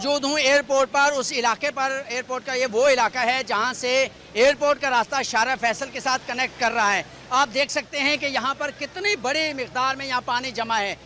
मौजूद हूँ एयरपोर्ट पर। उस इलाके पर, एयरपोर्ट का ये वो इलाका है जहाँ से एयरपोर्ट का रास्ता शारा फैसल के साथ कनेक्ट कर रहा है। आप देख सकते हैं कि यहाँ पर कितनी बड़ी मिक़दार में यहाँ पानी जमा है।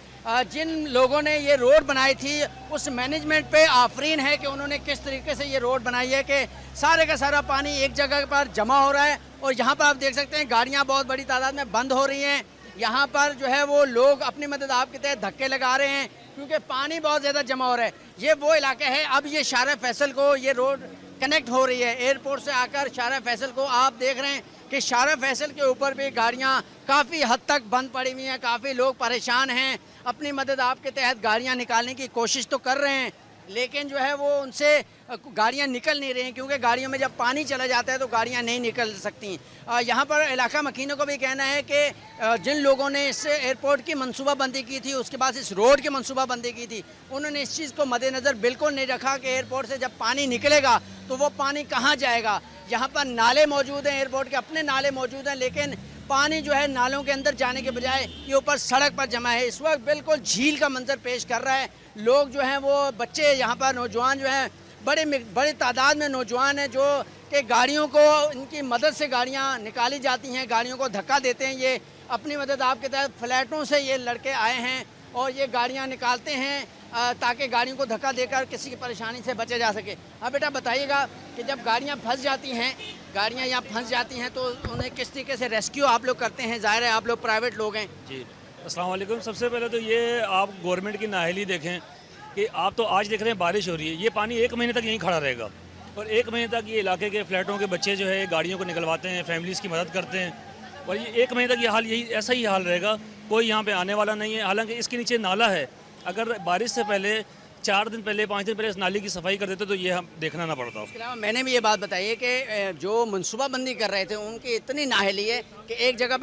जिन लोगों ने ये रोड बनाई थी उस मैनेजमेंट पे आफरीन है कि उन्होंने किस तरीके से ये रोड बनाई है कि सारे का सारा पानी एक जगह पर जमा हो रहा है। और यहाँ पर आप देख सकते हैं गाड़ियाँ बहुत बड़ी तादाद में बंद हो रही हैं। यहाँ पर जो है वो लोग अपनी मदद आप के तहत धक्के लगा रहे हैं क्योंकि पानी बहुत ज़्यादा जमा हो रहा है। ये वो इलाका है, अब ये शारा फैसल को ये रोड कनेक्ट हो रही है। एयरपोर्ट से आकर शारा फैसल को आप देख रहे हैं कि शारा फैसल के ऊपर भी गाड़ियाँ काफ़ी हद तक बंद पड़ी हुई हैं। काफ़ी लोग परेशान हैं, अपनी मदद आपके तहत गाड़ियाँ निकालने की कोशिश तो कर रहे हैं, लेकिन जो है वो उनसे गाड़ियाँ निकल नहीं रही हैं क्योंकि गाड़ियों में जब पानी चला जाता है तो गाड़ियाँ नहीं निकल सकती। यहाँ पर इलाका मकीनों का भी कहना है कि जिन लोगों ने इस एयरपोर्ट की मनसूबाबंदी की थी, उसके बाद इस रोड की मनसूबाबंदी की थी, उन्होंने इस चीज़ को मद्देनज़र बिल्कुल नहीं रखा कि एयरपोर्ट से जब पानी निकलेगा तो वो पानी कहाँ जाएगा। यहाँ पर नाले मौजूद हैं, एयरपोर्ट के अपने नाले मौजूद हैं, लेकिन पानी जो है नालों के अंदर जाने के बजाय ये ऊपर सड़क पर जमा है। इस वक्त बिल्कुल झील का मंजर पेश कर रहा है। लोग जो हैं वो बच्चे, यहाँ पर नौजवान जो हैं, बड़ी तादाद में नौजवान हैं जो कि गाड़ियों को, इनकी मदद से गाड़ियाँ निकाली जाती हैं, गाड़ियों को धक्का देते हैं। ये अपनी मदद आपके तहत फ्लैटों से ये लड़के आए हैं और ये गाड़ियाँ निकालते हैं ताकि गाड़ियों को धक्का देकर किसी की परेशानी से बचा जा सके। अब बेटा बताइएगा कि जब गाड़ियाँ फंस जाती हैं, गाड़ियाँ यहाँ फंस जाती हैं तो उन्हें किस तरीके से रेस्क्यू आप लोग करते हैं? ज़ाहिर है आप लोग प्राइवेट लोग हैं। जी, अस्सलाम वालेकुम। सबसे पहले तो ये आप गवर्नमेंट की नाअहली देखें कि आप तो आज देख रहे हैं बारिश हो रही है, ये पानी 1 महीने तक यहीं खड़ा रहेगा और 1 महीने तक ये इलाके के फ्लैटों के बच्चे जो है गाड़ियों को निकलवाते हैं, फैमिलीज़ की मदद करते हैं और ये 1 महीने तक ये हाल यही ऐसा ही हाल रहेगा। कोई यहाँ पे आने वाला नहीं है। हालांकि इसके नीचे नाला है, अगर बारिश से पहले 4 दिन पहले, 5 दिन पहले इस नाली की सफाई कर देते तो ये हम देखना ना पड़ता। उसके अलावा मैंने भी ये बात बताई है कि जो मनसूबाबंदी कर रहे थे उनकी इतनी नाअहली है कि एक जगह पे